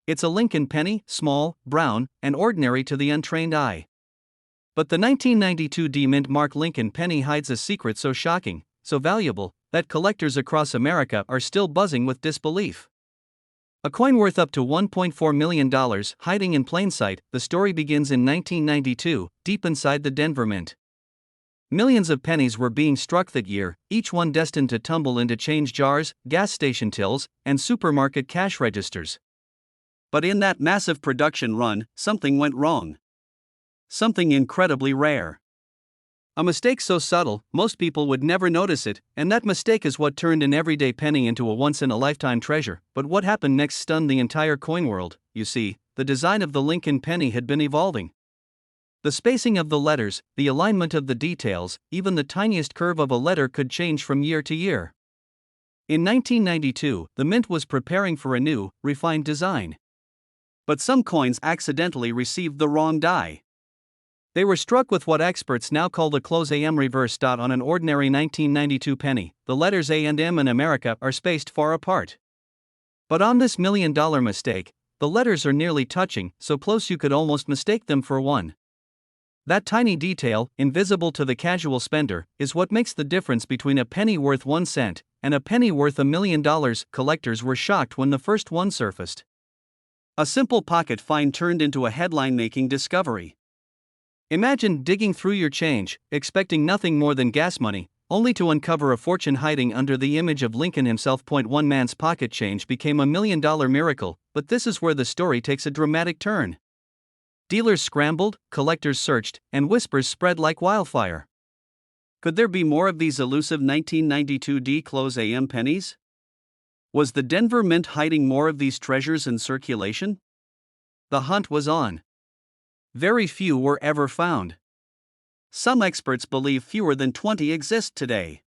It's a Lincoln penny, small, brown, and ordinary to the untrained eye. But the 1992 D-Mint Mark Lincoln penny hides a secret so shocking, so valuable, that collectors across America are still buzzing with disbelief. A coin worth up to $1.4 million hiding in plain sight. The story begins in 1992, deep inside the Denver Mint. Millions of pennies were being struck that year, each one destined to tumble into change jars, gas station tills, and supermarket cash registers. But in that massive production run, something went wrong. Something incredibly rare. A mistake so subtle, most people would never notice it, and that mistake is what turned an everyday penny into a once-in-a-lifetime treasure. But what happened next stunned the entire coin world. You see, the design of the Lincoln penny had been evolving. The spacing of the letters, the alignment of the details, even the tiniest curve of a letter could change from year to year. In 1992, the Mint was preparing for a new, refined design. But some coins accidentally received the wrong die. They were struck with what experts now call the close AM reverse dot on an ordinary 1992 penny. The letters A and M in America are spaced far apart. But on this $1 million mistake, the letters are nearly touching, so close you could almost mistake them for one. That tiny detail, invisible to the casual spender, is what makes the difference between a penny worth 1 cent and a penny worth $1 million. Collectors were shocked when the first one surfaced. A simple pocket find turned into a headline-making discovery. Imagine digging through your change, expecting nothing more than gas money, only to uncover a fortune hiding under the image of Lincoln himself. One man's pocket change became $1 million miracle, but this is where the story takes a dramatic turn. Dealers scrambled, collectors searched, and whispers spread like wildfire. Could there be more of these elusive 1992 D close AM pennies? Was the Denver Mint hiding more of these treasures in circulation? The hunt was on. Very few were ever found. Some experts believe fewer than 20 exist today.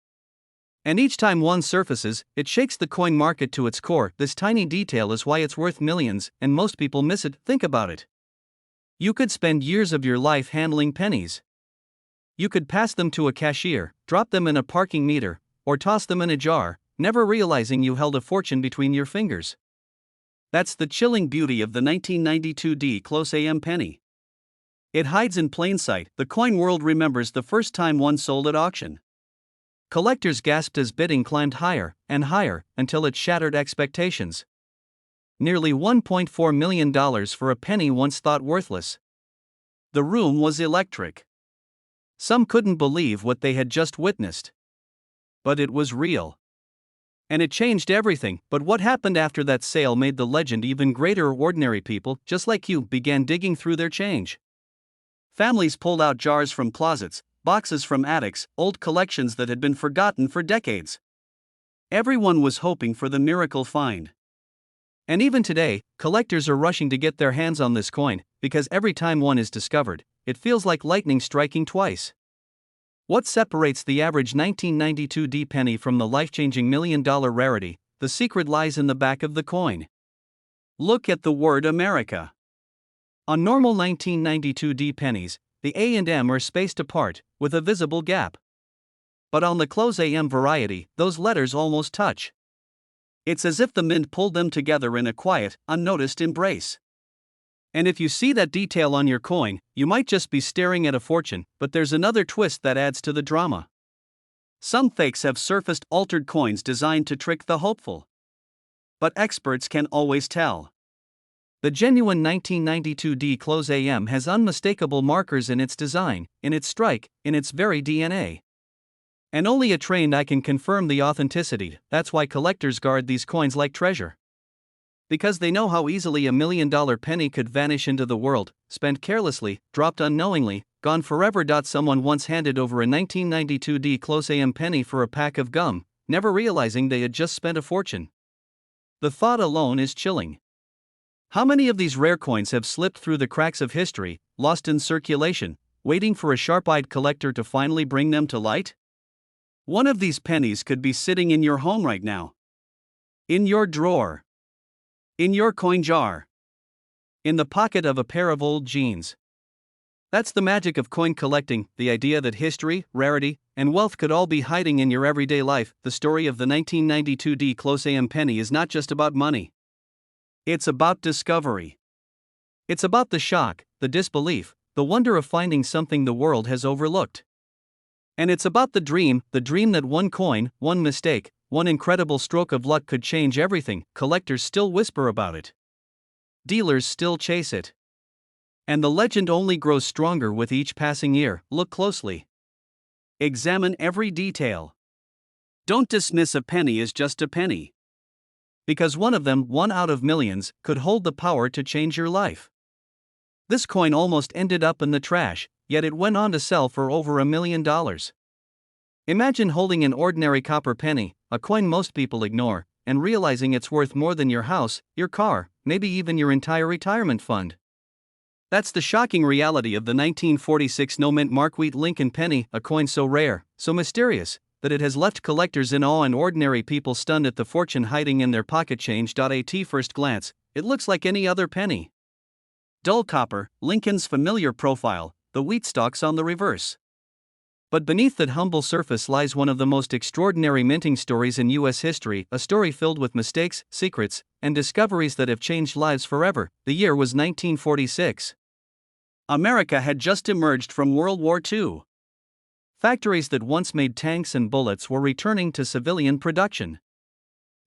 And each time one surfaces, it shakes the coin market to its core. This tiny detail is why it's worth millions, and most people miss it. Think about it. You could spend years of your life handling pennies. You could pass them to a cashier, drop them in a parking meter, or toss them in a jar, never realizing you held a fortune between your fingers. That's the chilling beauty of the 1992 D close AM penny. It hides in plain sight. The coin world remembers the first time one sold at auction. Collectors gasped as bidding climbed higher and higher until it shattered expectations. Nearly $1.4 million for a penny once thought worthless. The room was electric. Some couldn't believe what they had just witnessed. But it was real. And it changed everything. But what happened after that sale made the legend even greater. Ordinary people, just like you, began digging through their change. Families pulled out jars from closets, boxes from attics, old collections that had been forgotten for decades. Everyone was hoping for the miracle find. And even today, collectors are rushing to get their hands on this coin, because every time one is discovered, it feels like lightning striking twice. What separates the average 1992 D penny from the life-changing $1 million rarity? The secret lies in the back of the coin. Look at the word America. On normal 1992 D pennies, the A and M are spaced apart, with a visible gap. But on the close AM variety, those letters almost touch. It's as if the Mint pulled them together in a quiet, unnoticed embrace. And if you see that detail on your coin, you might just be staring at a fortune, but there's another twist that adds to the drama. Some fakes have surfaced, altered coins designed to trick the hopeful. But experts can always tell. The genuine 1992 D close AM has unmistakable markers in its design, in its strike, in its very DNA. And only a trained eye can confirm the authenticity. That's why collectors guard these coins like treasure. Because they know how easily $1 million penny could vanish into the world, spent carelessly, dropped unknowingly, gone forever. Someone once handed over a 1992 D close AM penny for a pack of gum, never realizing they had just spent a fortune. The thought alone is chilling. How many of these rare coins have slipped through the cracks of history, lost in circulation, waiting for a sharp-eyed collector to finally bring them to light? One of these pennies could be sitting in your home right now. In your drawer. In your coin jar. In the pocket of a pair of old jeans. That's the magic of coin collecting, the idea that history, rarity, and wealth could all be hiding in your everyday life. The story of the 1992 D close AM penny is not just about money. It's about discovery. It's about the shock, the disbelief, the wonder of finding something the world has overlooked. And it's about the dream that one coin, one mistake, one incredible stroke of luck could change everything. Collectors still whisper about it. Dealers still chase it. And the legend only grows stronger with each passing year. Look closely. Examine every detail. Don't dismiss a penny as just a penny. Because one of them, one out of millions, could hold the power to change your life. This coin almost ended up in the trash, yet it went on to sell for over $1 million. Imagine holding an ordinary copper penny, a coin most people ignore, and realizing it's worth more than your house, your car, maybe even your entire retirement fund. That's the shocking reality of the 1946 no-mint Mark Wheat Lincoln penny, a coin so rare, so mysterious, that it has left collectors in awe and ordinary people stunned at the fortune hiding in their pocket change. At first glance, it looks like any other penny. Dull copper, Lincoln's familiar profile, the wheat stalks on the reverse. But beneath that humble surface lies one of the most extraordinary minting stories in U.S. history, a story filled with mistakes, secrets, and discoveries that have changed lives forever. The year was 1946. America had just emerged from World War II. Factories that once made tanks and bullets were returning to civilian production.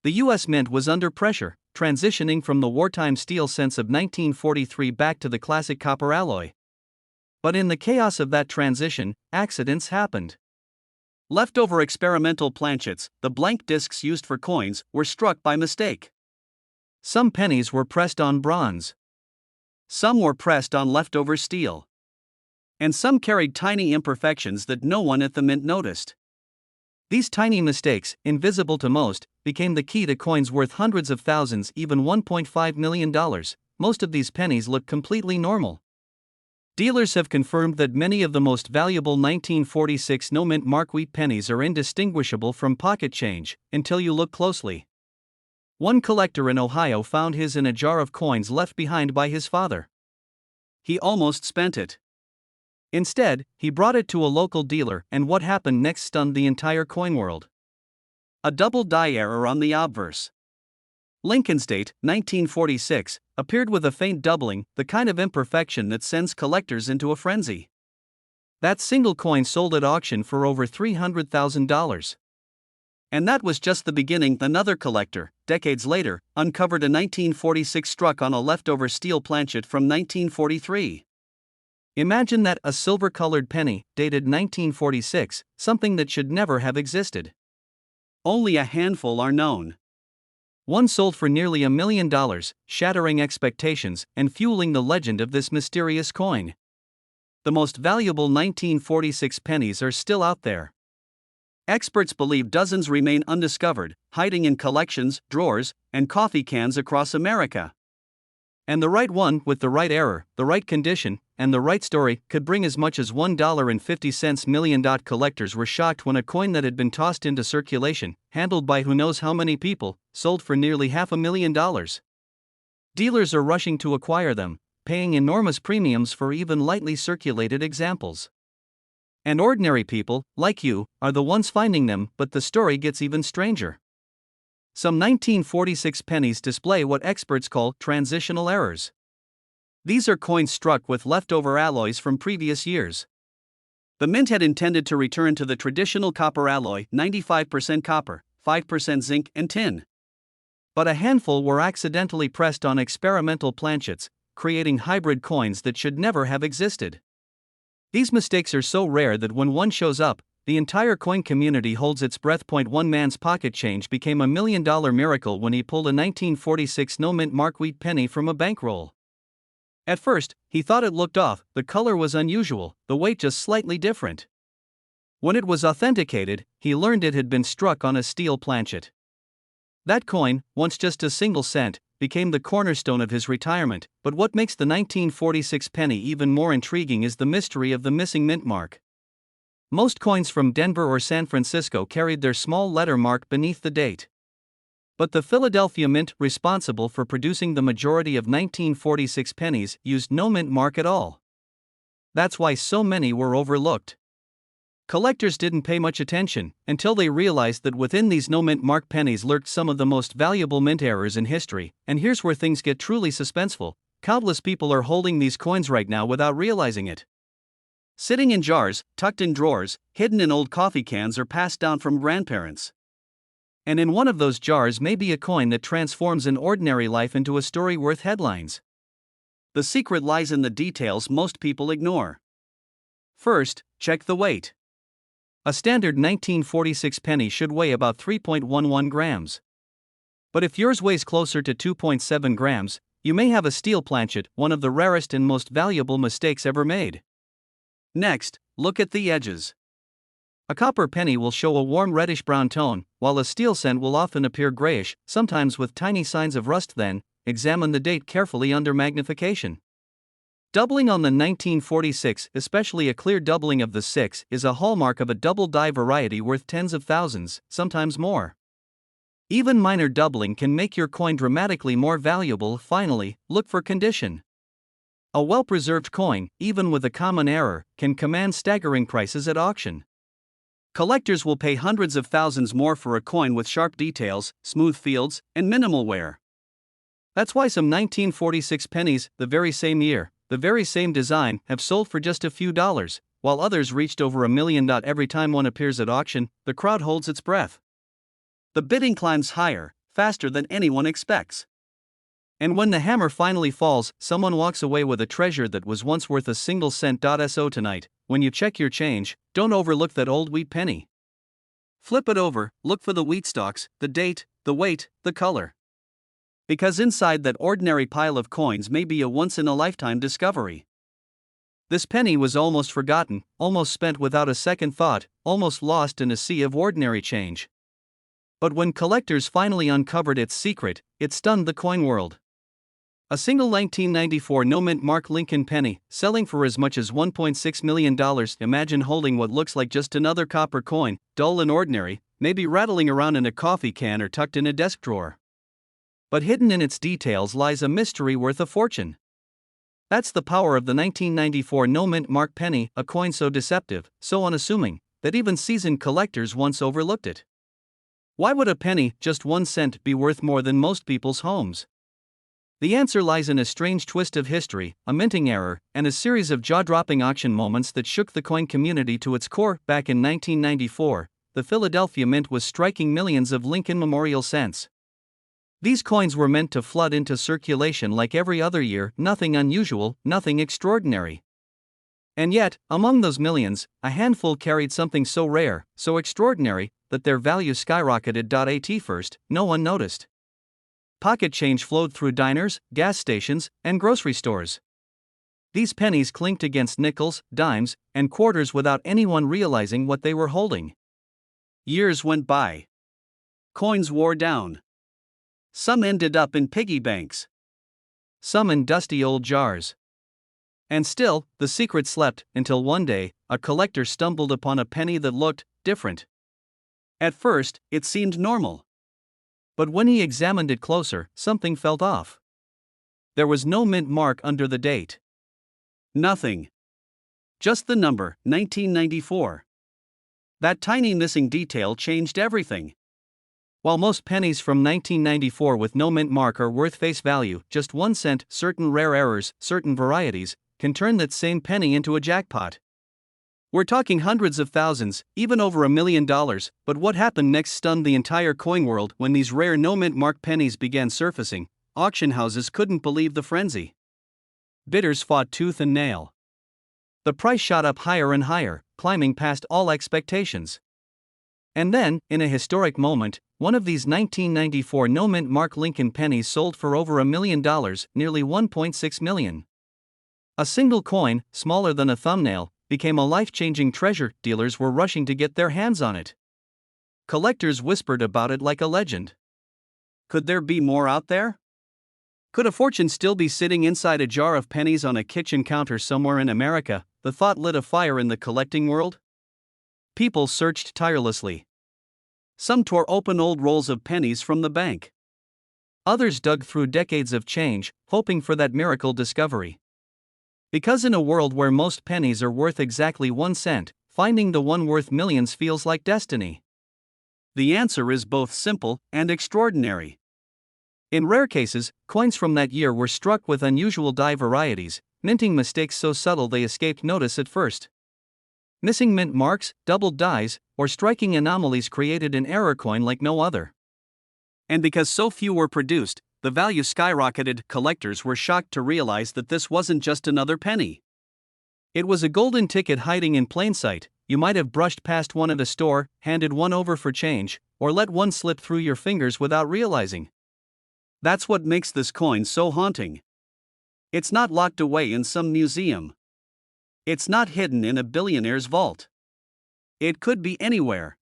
The U.S. Mint was under pressure, transitioning from the wartime steel sense of 1943 back to the classic copper alloy. But in the chaos of that transition, accidents happened. Leftover experimental planchets, the blank discs used for coins, were struck by mistake. Some pennies were pressed on bronze. Some were pressed on leftover steel. And some carried tiny imperfections that no one at the mint noticed. These tiny mistakes, invisible to most, became the key to coins worth hundreds of thousands, even $1.5 million. Most of these pennies look completely normal. Dealers have confirmed that many of the most valuable 1946 no-mint Mark Wheat pennies are indistinguishable from pocket change, until you look closely. One collector in Ohio found his in a jar of coins left behind by his father. He almost spent it. Instead, he brought it to a local dealer, and what happened next stunned the entire coin world. A double die error on the obverse. Lincoln's date, 1946, appeared with a faint doubling, the kind of imperfection that sends collectors into a frenzy. That single coin sold at auction for over $300,000. And that was just the beginning. Another collector, decades later, uncovered a 1946 struck on a leftover steel planchet from 1943. Imagine that, a silver-colored penny, dated 1946, something that should never have existed. Only a handful are known. One sold for nearly $1 million, shattering expectations and fueling the legend of this mysterious coin. The most valuable 1946 pennies are still out there. Experts believe dozens remain undiscovered, hiding in collections, drawers, and coffee cans across America. And the right one, with the right error, the right condition, and the right story, could bring as much as $1.50 million. Collectors were shocked when a coin that had been tossed into circulation, handled by who knows how many people, sold for nearly $500,000. Dealers are rushing to acquire them, paying enormous premiums for even lightly circulated examples. And ordinary people, like you, are the ones finding them. But the story gets even stranger. Some 1946 pennies display what experts call transitional errors. These are coins struck with leftover alloys from previous years. The mint had intended to return to the traditional copper alloy, 95% copper, 5% zinc, and tin. But a handful were accidentally pressed on experimental planchets, creating hybrid coins that should never have existed. These mistakes are so rare that when one shows up, the entire coin community holds its breath. One man's pocket change became $1 million miracle when he pulled a 1946 no-mint Mark Wheat penny from a bankroll. At first, he thought it looked off, the color was unusual, the weight just slightly different. When it was authenticated, he learned it had been struck on a steel planchet. That coin, once just a single cent, became the cornerstone of his retirement. But what makes the 1946 penny even more intriguing is the mystery of the missing mint mark. Most coins from Denver or San Francisco carried their small letter mark beneath the date. But the Philadelphia Mint, responsible for producing the majority of 1946 pennies, used no mint mark at all. That's why so many were overlooked. Collectors didn't pay much attention until they realized that within these no-mint mark pennies lurked some of the most valuable mint errors in history, and here's where things get truly suspenseful. Countless people are holding these coins right now without realizing it. Sitting in jars, tucked in drawers, hidden in old coffee cans, or passed down from grandparents. And in one of those jars may be a coin that transforms an ordinary life into a story worth headlines. The secret lies in the details most people ignore. First, check the weight. A standard 1946 penny should weigh about 3.11 grams. But if yours weighs closer to 2.7 grams, you may have a steel planchet, one of the rarest and most valuable mistakes ever made. Next, look at the edges. A copper penny will show a warm reddish-brown tone, while a steel cent will often appear grayish, sometimes with tiny signs of rust. Then, examine the date carefully under magnification. Doubling on the 1946, especially a clear doubling of the 6, is a hallmark of a double-die variety worth tens of thousands, sometimes more. Even minor doubling can make your coin dramatically more valuable. Finally, look for condition. A well-preserved coin, even with a common error, can command staggering prices at auction. Collectors will pay hundreds of thousands more for a coin with sharp details, smooth fields, and minimal wear. That's why some 1946 pennies, the very same year, the very same design, have sold for just a few dollars, while others reached over $1 million. Every time one appears at auction, the crowd holds its breath. The bidding climbs higher, faster than anyone expects. And when the hammer finally falls, someone walks away with a treasure that was once worth a single cent. So tonight, when you check your change, don't overlook that old wheat penny. Flip it over, look for the wheat stalks, the date, the weight, the color. Because inside that ordinary pile of coins may be a once-in-a-lifetime discovery. This penny was almost forgotten, almost spent without a second thought, almost lost in a sea of ordinary change. But when collectors finally uncovered its secret, it stunned the coin world. A single 1994 no-mint mark Lincoln penny, selling for as much as $1.6 million. Imagine holding what looks like just another copper coin, dull and ordinary, maybe rattling around in a coffee can or tucked in a desk drawer. But hidden in its details lies a mystery worth a fortune. That's the power of the 1994 no-mint mark penny, a coin so deceptive, so unassuming, that even seasoned collectors once overlooked it. Why would a penny, just 1 cent, be worth more than most people's homes? The answer lies in a strange twist of history, a minting error, and a series of jaw-dropping auction moments that shook the coin community to its core. Back in 1994, the Philadelphia Mint was striking millions of Lincoln Memorial cents. These coins were meant to flood into circulation like every other year, nothing unusual, nothing extraordinary. And yet, among those millions, a handful carried something so rare, so extraordinary, that their value skyrocketed. At first, no one noticed. Pocket change flowed through diners, gas stations, and grocery stores. These pennies clinked against nickels, dimes, and quarters without anyone realizing what they were holding. Years went by. Coins wore down. Some ended up in piggy banks. Some in dusty old jars. And still, the secret slept, until one day, a collector stumbled upon a penny that looked different. At first, it seemed normal. But when he examined it closer, something felt off. There was no mint mark under the date. Nothing. Just the number, 1994. That tiny missing detail changed everything. While most pennies from 1994 with no mint mark are worth face value, just 1 cent, certain rare errors, certain varieties, can turn that same penny into a jackpot. We're talking hundreds of thousands, even over $1 million. But what happened next stunned the entire coin world. When these rare no-mint mark pennies began surfacing, auction houses couldn't believe the frenzy. Bidders fought tooth and nail. The price shot up higher and higher, climbing past all expectations. And then, in a historic moment, one of these 1994 no-mint mark Lincoln pennies sold for over $1 million, nearly $1.6 million. A single coin, smaller than a thumbnail, became a life-changing treasure. Dealers were rushing to get their hands on it. Collectors whispered about it like a legend. Could there be more out there? Could a fortune still be sitting inside a jar of pennies on a kitchen counter somewhere in America? The thought lit a fire in the collecting world. People searched tirelessly. Some tore open old rolls of pennies from the bank. Others dug through decades of change, hoping for that miracle discovery. Because in a world where most pennies are worth exactly 1 cent, finding the one worth millions feels like destiny? The answer is both simple and extraordinary. In rare cases, coins from that year were struck with unusual die varieties, minting mistakes so subtle they escaped notice at first. Missing mint marks, doubled dies, or striking anomalies created an error coin like no other. And because so few were produced, the value skyrocketed. Collectors were shocked to realize that this wasn't just another penny. It was a golden ticket hiding in plain sight. You might have brushed past one at a store, handed one over for change, or let one slip through your fingers without realizing. That's what makes this coin so haunting. It's not locked away in some museum. It's not hidden in a billionaire's vault. It could be anywhere.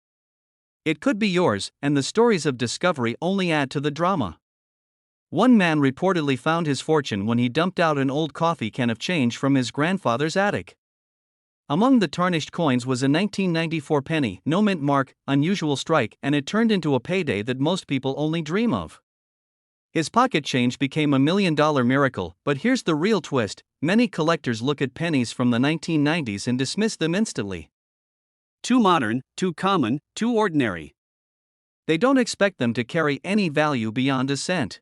It could be yours, and the stories of discovery only add to the drama. One man reportedly found his fortune when he dumped out an old coffee can of change from his grandfather's attic. Among the tarnished coins was a 1994 penny, no mint mark, unusual strike, and it turned into a payday that most people only dream of. His pocket change became a $1 million miracle, but here's the real twist: many collectors look at pennies from the 1990s and dismiss them instantly. Too modern, too common, too ordinary. They don't expect them to carry any value beyond a cent.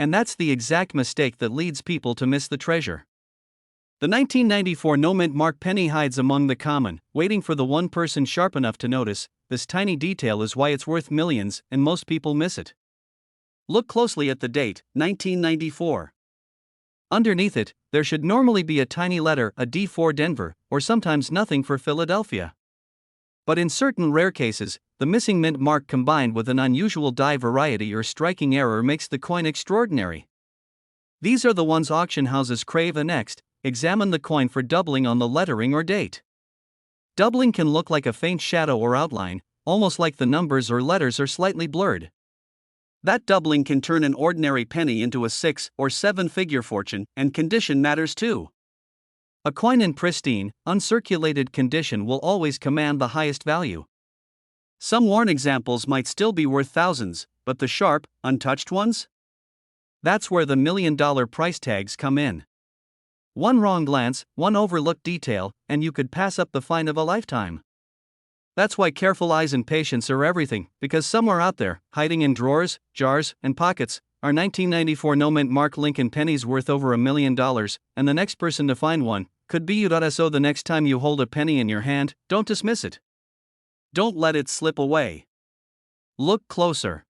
And that's the exact mistake that leads people to miss the treasure. The 1994 no-mint mark penny hides among the common, waiting for the one person sharp enough to notice. This tiny detail is why it's worth millions, and most people miss it. Look closely at the date, 1994. Underneath it, there should normally be a tiny letter, a D for Denver, or sometimes nothing for Philadelphia. But in certain rare cases, the missing mint mark combined with an unusual die variety or striking error makes the coin extraordinary. These are the ones auction houses crave. Next, examine the coin for doubling on the lettering or date. Doubling can look like a faint shadow or outline, almost like the numbers or letters are slightly blurred. That doubling can turn an ordinary penny into a 6 or 7-figure fortune, and condition matters too. A coin in pristine, uncirculated condition will always command the highest value. Some worn examples might still be worth thousands, but the sharp, untouched ones? That's where the $1 million price tags come in. One wrong glance, one overlooked detail, and you could pass up the find of a lifetime. That's why careful eyes and patience are everything, because somewhere out there, hiding in drawers, jars, and pockets, are 1994 no-mint mark Lincoln pennies worth over $1 million, and the next person to find one could be you. So the next time you hold a penny in your hand, don't dismiss it. Don't let it slip away. Look closer.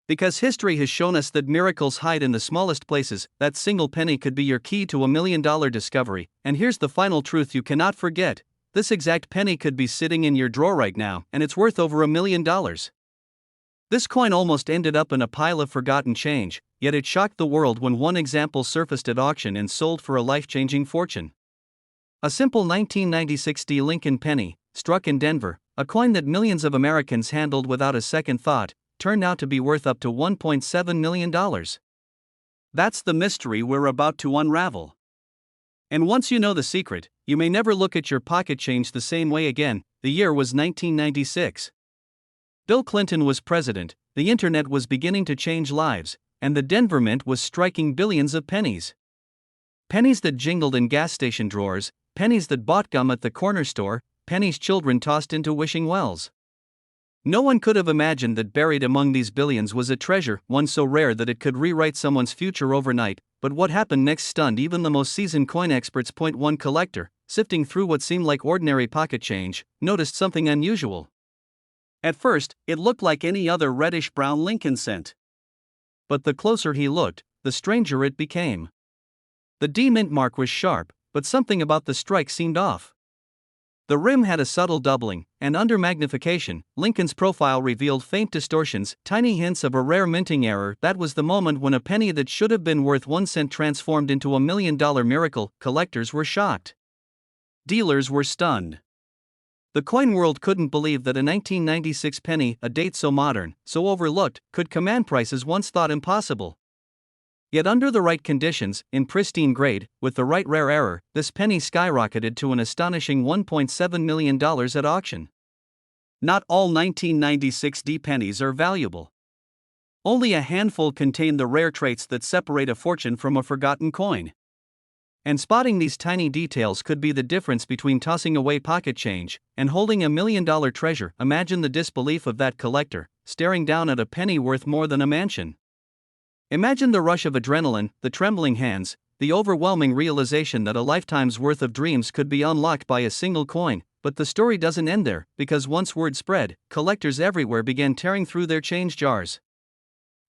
Because history has shown us that miracles hide in the smallest places. That single penny could be your key to a $1 million discovery, and here's the final truth you cannot forget. This exact penny could be sitting in your drawer right now, and it's worth over $1 million. This coin almost ended up in a pile of forgotten change, yet it shocked the world when one example surfaced at auction and sold for a life-changing fortune. A simple 1996 D Lincoln penny, struck in Denver, a coin that millions of Americans handled without a second thought, turned out to be worth up to $1.7 million. That's the mystery we're about to unravel. And once you know the secret, you may never look at your pocket change the same way again. The year was 1996. Bill Clinton was president, the internet was beginning to change lives, and the Denver Mint was striking billions of pennies. Pennies that jingled in gas station drawers, pennies that bought gum at the corner store, pennies children tossed into wishing wells. No one could have imagined that buried among these billions was a treasure, one so rare that it could rewrite someone's future overnight. But what happened next stunned even the most seasoned coin experts. One collector, sifting through what seemed like ordinary pocket change, noticed something unusual. At first, it looked like any other reddish-brown Lincoln cent. But the closer he looked, the stranger it became. The D mint mark was sharp, but something about the strike seemed off. The rim had a subtle doubling, and under magnification, Lincoln's profile revealed faint distortions, tiny hints of a rare minting error. That was the moment when a penny that should have been worth 1 cent transformed into a $1 million miracle. Collectors were shocked. Dealers were stunned. The coin world couldn't believe that a 1996 penny, a date so modern, so overlooked, could command prices once thought impossible. Yet under the right conditions, in pristine grade, with the right rare error, this penny skyrocketed to an astonishing $1.7 million at auction. Not all 1996 D pennies are valuable. Only a handful contain the rare traits that separate a fortune from a forgotten coin. And spotting these tiny details could be the difference between tossing away pocket change and holding $1 million treasure. Imagine the disbelief of that collector, staring down at a penny worth more than a mansion. Imagine the rush of adrenaline, the trembling hands, the overwhelming realization that a lifetime's worth of dreams could be unlocked by a single coin. But the story doesn't end there, because once word spread, collectors everywhere began tearing through their change jars.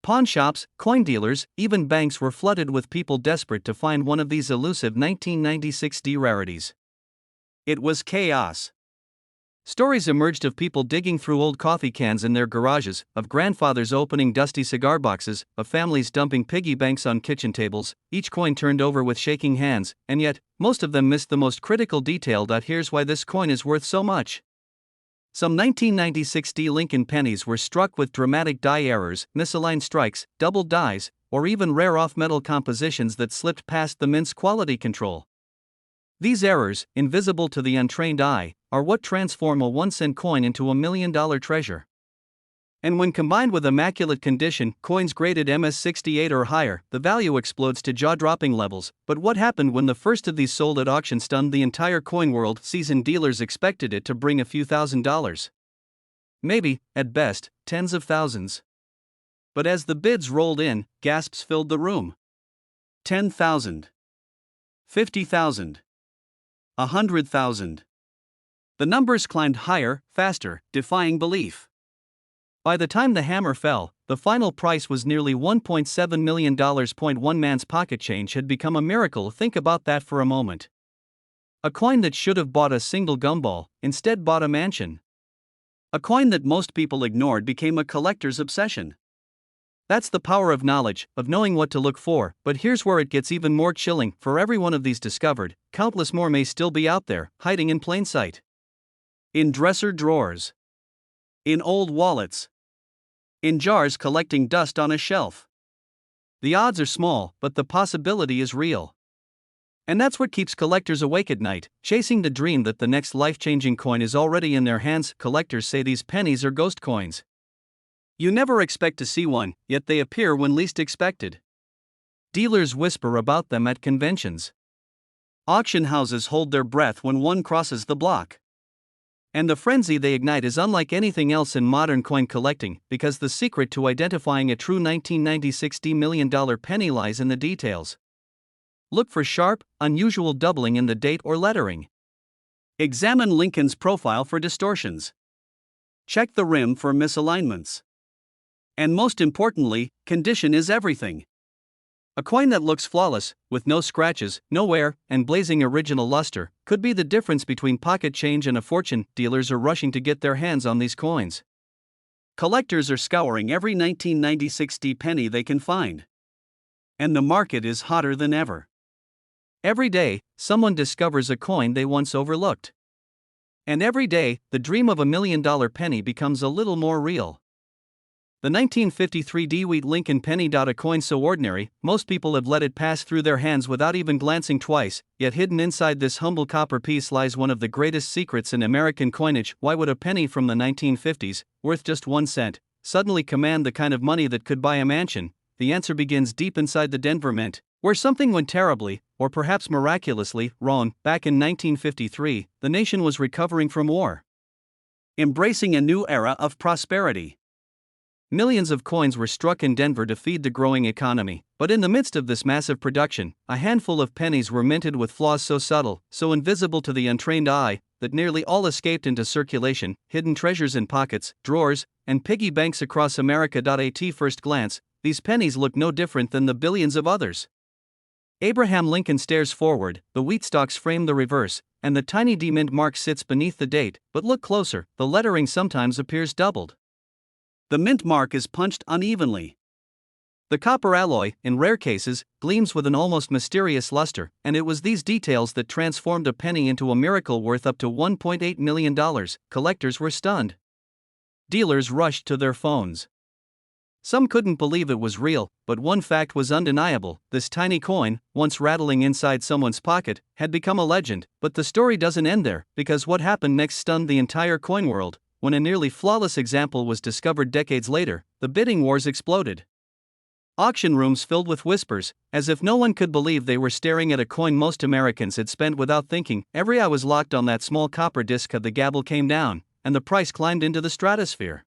Pawn shops, coin dealers, even banks were flooded with people desperate to find one of these elusive 1996 rarities. It was chaos. Stories emerged of people digging through old coffee cans in their garages, of grandfathers opening dusty cigar boxes, of families dumping piggy banks on kitchen tables, each coin turned over with shaking hands, and yet, most of them missed the most critical detail. Here's why this coin is worth so much. Some 1996 Lincoln pennies were struck with dramatic die errors, misaligned strikes, doubled dies, or even rare off-metal compositions that slipped past the mint's quality control. These errors, invisible to the untrained eye, are what transform a 1-cent coin into $1 million treasure. And when combined with immaculate condition, coins graded MS-68 or higher, the value explodes to jaw-dropping levels. But what happened when the first of these sold at auction stunned the entire coin world? Seasoned dealers expected it to bring a few $1,000s. Maybe, at best, tens of thousands. But as the bids rolled in, gasps filled the room. 10,000. 50,000. 100,000. The numbers climbed higher, faster, defying belief. By the time the hammer fell, the final price was nearly $1.7 million. One man's pocket change had become a miracle. Think about that for a moment. A coin that should have bought a single gumball, instead bought a mansion. A coin that most people ignored became a collector's obsession. That's the power of knowledge, of knowing what to look for. But here's where it gets even more chilling. For every one of these discovered, countless more may still be out there, hiding in plain sight. In dresser drawers. In old wallets. In jars collecting dust on a shelf. The odds are small, but the possibility is real. And that's what keeps collectors awake at night, chasing the dream that the next life-changing coin is already in their hands. Collectors say these pennies are ghost coins. You never expect to see one, yet they appear when least expected. Dealers whisper about them at conventions. Auction houses hold their breath when one crosses the block. And the frenzy they ignite is unlike anything else in modern coin collecting, because the secret to identifying a true 1996 $1 million penny lies in the details. Look for sharp, unusual doubling in the date or lettering. Examine Lincoln's profile for distortions. Check the rim for misalignments. And most importantly, condition is everything. A coin that looks flawless, with no scratches, no wear, and blazing original luster, could be the difference between pocket change and a fortune. Dealers are rushing to get their hands on these coins. Collectors are scouring every 1996 penny they can find. And the market is hotter than ever. Every day, someone discovers a coin they once overlooked. And every day, the dream of $1 million penny becomes a little more real. The 1953 Wheat Lincoln penny. A coin so ordinary, most people have let it pass through their hands without even glancing twice, yet hidden inside this humble copper piece lies one of the greatest secrets in American coinage. Why would a penny from the 1950s, worth just 1 cent, suddenly command the kind of money that could buy a mansion? The answer begins deep inside the Denver Mint, where something went terribly, or perhaps miraculously, wrong. Back in 1953, the nation was recovering from war, embracing a new era of prosperity. Millions of coins were struck in Denver to feed the growing economy, but in the midst of this massive production, a handful of pennies were minted with flaws so subtle, so invisible to the untrained eye, that nearly all escaped into circulation, hidden treasures in pockets, drawers, and piggy banks across America. At first glance, these pennies look no different than the billions of others. Abraham Lincoln stares forward, the wheat stalks frame the reverse, and the tiny D mint mark sits beneath the date. But look closer, the lettering sometimes appears doubled. The mint mark is punched unevenly. The copper alloy, in rare cases, gleams with an almost mysterious luster, and it was these details that transformed a penny into a miracle worth up to $1.8 million. Collectors were stunned. Dealers rushed to their phones. Some couldn't believe it was real, but one fact was undeniable: this tiny coin, once rattling inside someone's pocket, had become a legend. But the story doesn't end there, because what happened next stunned the entire coin world. When a nearly flawless example was discovered decades later, the bidding wars exploded. Auction rooms filled with whispers, as if no one could believe they were staring at a coin most Americans had spent without thinking. Every eye was locked on that small copper disc. The gavel came down, and the price climbed into the stratosphere.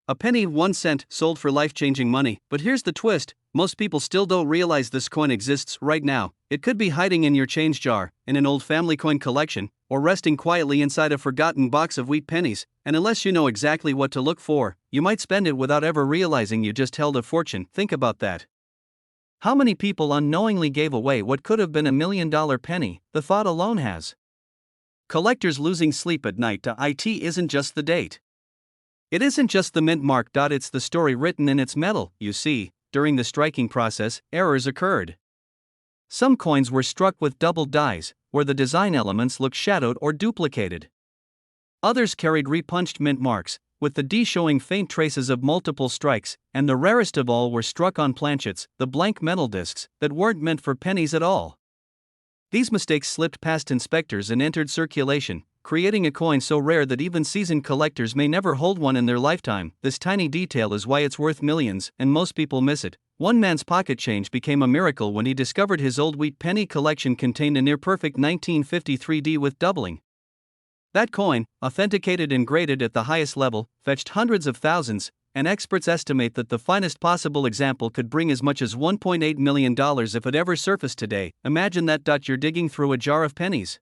A penny, 1 cent, sold for life-changing money. But here's the twist: most people still don't realize this coin exists right now. It could be hiding in your change jar, in an old family coin collection, or resting quietly inside a forgotten box of wheat pennies, and unless you know exactly what to look for, you might spend it without ever realizing you just held a fortune. Think about that. How many people unknowingly gave away what could have been $1 million penny? The thought alone has collectors losing sleep at night. It isn't just the date. It isn't just the mint mark. It's the story written in its metal. You see, during the striking process, errors occurred. Some coins were struck with doubled dies, where the design elements look shadowed or duplicated. Others carried repunched mint marks, with the D showing faint traces of multiple strikes, and the rarest of all were struck on planchets, the blank metal discs, that weren't meant for pennies at all. These mistakes slipped past inspectors and entered circulation, creating a coin so rare that even seasoned collectors may never hold one in their lifetime. This tiny detail is why it's worth millions, and most people miss it. One man's pocket change became a miracle when he discovered his old wheat penny collection contained a near-perfect 1953 D with doubling. That coin, authenticated and graded at the highest level, fetched hundreds of thousands, and experts estimate that the finest possible example could bring as much as $1.8 million if it ever surfaced today. Imagine that. You're digging through a jar of pennies.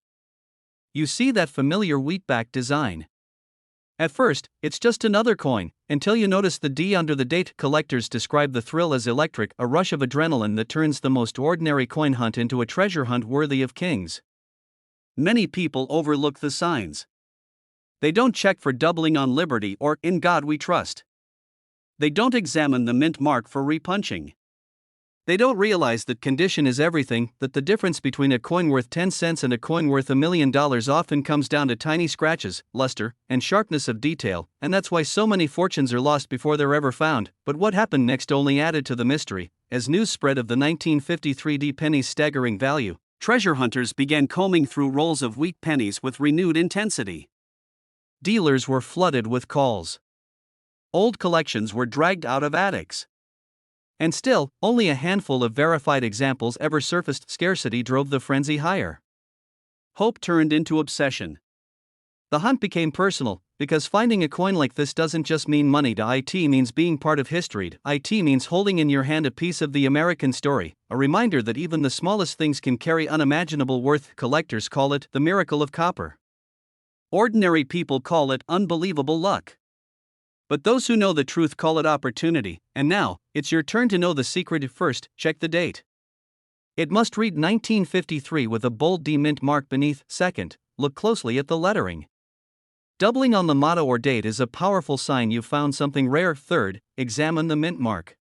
You see that familiar wheatback design. At first, it's just another coin, until you notice the D under the date. Collectors describe the thrill as electric, a rush of adrenaline that turns the most ordinary coin hunt into a treasure hunt worthy of kings. Many people overlook the signs. They don't check for doubling on Liberty or "In God We Trust." They don't examine the mint mark for repunching. They don't realize that condition is everything, that the difference between a coin worth 10 cents and a coin worth $1 million often comes down to tiny scratches, luster, and sharpness of detail, and that's why so many fortunes are lost before they're ever found. But what happened next only added to the mystery. As news spread of the 1953 D penny's staggering value, treasure hunters began combing through rolls of wheat pennies with renewed intensity. Dealers were flooded with calls. Old collections were dragged out of attics. And still, only a handful of verified examples ever surfaced. Scarcity drove the frenzy higher. Hope turned into obsession. The hunt became personal, because finding a coin like this doesn't just mean money. It means being part of history. It means holding in your hand a piece of the American story, a reminder that even the smallest things can carry unimaginable worth. Collectors call it the miracle of copper. Ordinary people call it unbelievable luck. But those who know the truth call it opportunity. And now, it's your turn to know the secret. First, check the date. It must read 1953 with a bold D mint mark beneath. Second, look closely at the lettering. Doubling on the motto or date is a powerful sign you've found something rare. Third, examine the mint mark.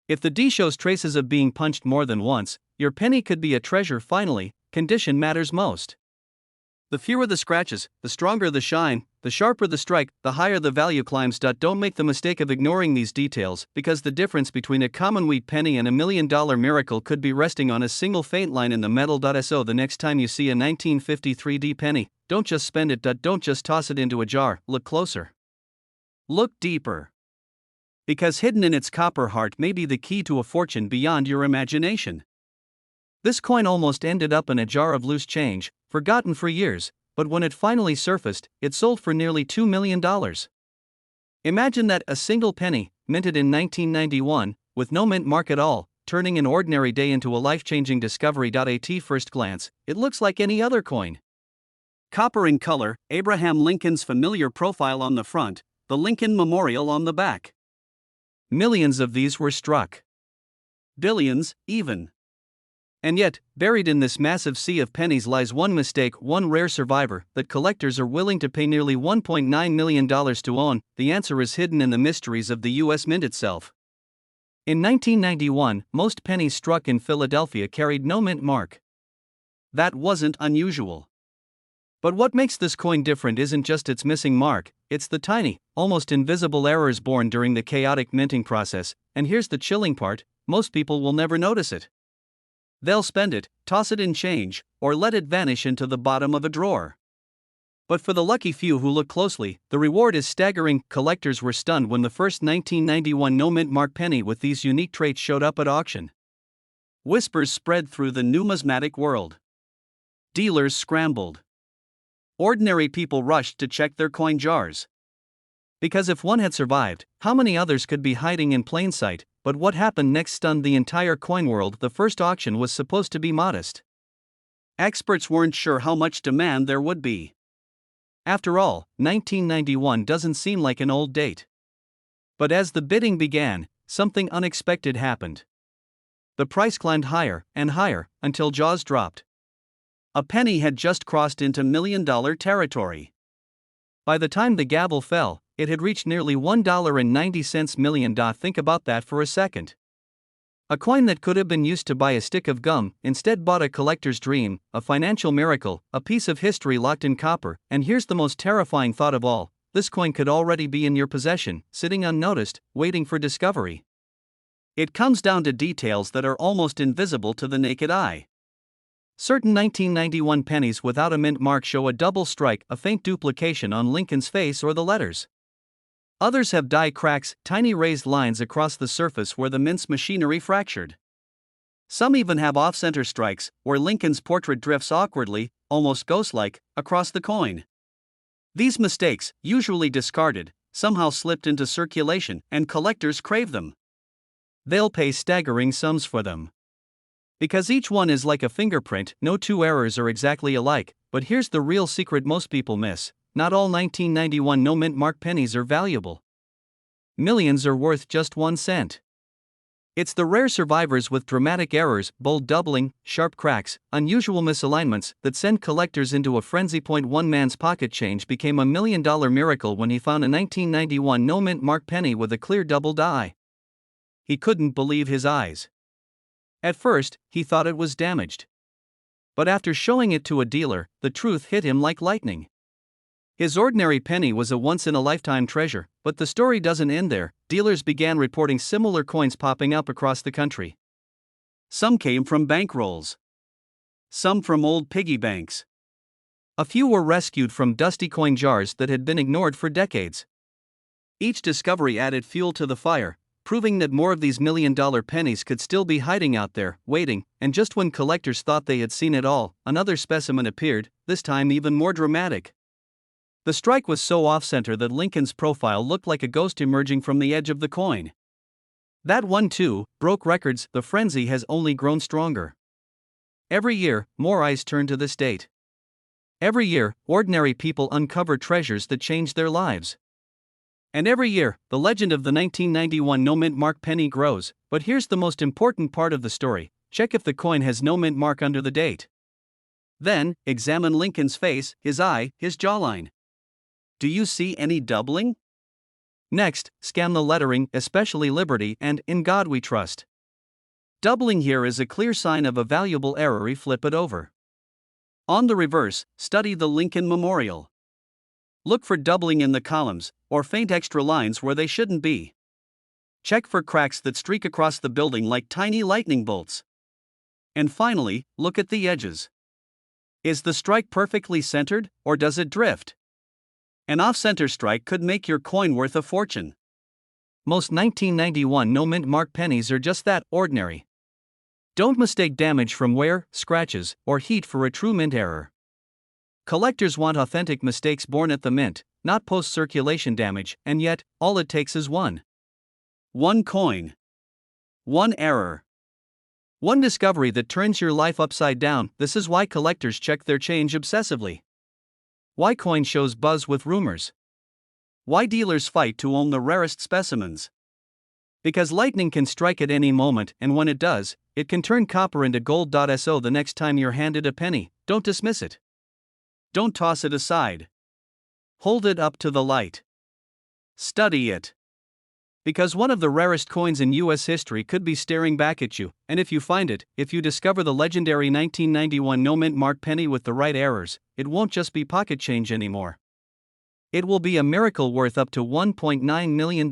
If the D shows traces of being punched more than once, your penny could be a treasure. Finally, condition matters most. The fewer the scratches, the stronger the shine, the sharper the strike, the higher the value climbs. Don't make the mistake of ignoring these details, because the difference between a common wheat penny and $1 million miracle could be resting on a single faint line in the metal. So the next time you see a 1953 D penny, don't just spend it. Don't just toss it into a jar. Look closer. Look deeper. Because hidden in its copper heart may be the key to a fortune beyond your imagination. This coin almost ended up in a jar of loose change, forgotten for years, but when it finally surfaced, it sold for nearly $2 million. Imagine that, a single penny, minted in 1991, with no mint mark at all, turning an ordinary day into a life-changing discovery. At first glance, it looks like any other coin. Copper in color, Abraham Lincoln's familiar profile on the front, the Lincoln Memorial on the back. Millions of these were struck. Billions, even. And yet, buried in this massive sea of pennies lies one mistake, one rare survivor, that collectors are willing to pay nearly $1.9 million to own. The answer is hidden in the mysteries of the U.S. Mint itself. In 1991, most pennies struck in Philadelphia carried no mint mark. That wasn't unusual. But what makes this coin different isn't just its missing mark, it's the tiny, almost invisible errors born during the chaotic minting process. And here's the chilling part: most people will never notice it. They'll spend it, toss it in change, or let it vanish into the bottom of a drawer. But for the lucky few who look closely, the reward is staggering. Collectors were stunned when the first 1991 no-mint mark penny with these unique traits showed up at auction. Whispers spread through the numismatic world. Dealers scrambled. Ordinary people rushed to check their coin jars. Because if one had survived, how many others could be hiding in plain sight? But what happened next stunned the entire coin world. The first auction was supposed to be modest. Experts weren't sure how much demand there would be. After all, 1991 doesn't seem like an old date. But as the bidding began, something unexpected happened. The price climbed higher and higher until jaws dropped. A penny had just crossed into million-dollar territory. By the time the gavel fell, it had reached nearly $1.90 million. Think about that for a second. A coin that could have been used to buy a stick of gum instead bought a collector's dream, a financial miracle, a piece of history locked in copper. And here's the most terrifying thought of all: this coin could already be in your possession, sitting unnoticed, waiting for discovery. It comes down to details that are almost invisible to the naked eye. Certain 1991 pennies without a mint mark show a double strike, a faint duplication on Lincoln's face or the letters. Others have die cracks, tiny raised lines across the surface where the mint's machinery fractured. Some even have off-center strikes, where Lincoln's portrait drifts awkwardly, almost ghost-like, across the coin. These mistakes, usually discarded, somehow slipped into circulation, and collectors crave them. They'll pay staggering sums for them. Because each one is like a fingerprint, no two errors are exactly alike. But here's the real secret most people miss: not all 1991 no-mint mark pennies are valuable. Millions are worth just 1 cent. It's the rare survivors with dramatic errors, bold doubling, sharp cracks, unusual misalignments, that send collectors into a frenzy. One man's pocket change became a $1 million miracle when he found a 1991 no-mint mark penny with a clear double die. He couldn't believe his eyes. At first, he thought it was damaged. But after showing it to a dealer, the truth hit him like lightning. His ordinary penny was a once-in-a-lifetime treasure, but the story doesn't end there. Dealers began reporting similar coins popping up across the country. Some came from bankrolls. Some from old piggy banks. A few were rescued from dusty coin jars that had been ignored for decades. Each discovery added fuel to the fire, proving that more of these million-dollar pennies could still be hiding out there, waiting. And just when collectors thought they had seen it all, another specimen appeared, this time even more dramatic. The strike was so off-center that Lincoln's profile looked like a ghost emerging from the edge of the coin. That one, too, broke records. The frenzy has only grown stronger. Every year, more eyes turn to this date. Every year, ordinary people uncover treasures that change their lives. And every year, the legend of the 1991 no-mint mark penny grows. But here's the most important part of the story: check if the coin has no mint mark under the date. Then, examine Lincoln's face, his eye, his jawline. Do you see any doubling? Next, scan the lettering, especially Liberty and In God We Trust. Doubling here is a clear sign of a valuable error. Flip it over. On the reverse, study the Lincoln Memorial. Look for doubling in the columns, or faint extra lines where they shouldn't be. Check for cracks that streak across the building like tiny lightning bolts. And finally, look at the edges. Is the strike perfectly centered, or does it drift? An off-center strike could make your coin worth a fortune. Most 1991 no-mint mark pennies are just that, ordinary. Don't mistake damage from wear, scratches, or heat for a true mint error. Collectors want authentic mistakes born at the mint, not post-circulation damage, and yet, all it takes is one coin. One error. One discovery that turns your life upside down. This is why collectors check their change obsessively. Why coin shows buzz with rumors. Why dealers fight to own the rarest specimens. Because lightning can strike at any moment, and when it does, it can turn copper into gold. So the next time you're handed a penny, don't dismiss it. Don't toss it aside. Hold it up to the light. Study it. Because one of the rarest coins in U.S. history could be staring back at you, and if you find it, if you discover the legendary 1991 no-mint mark penny with the right errors, it won't just be pocket change anymore. It will be a miracle worth up to $1.9 million.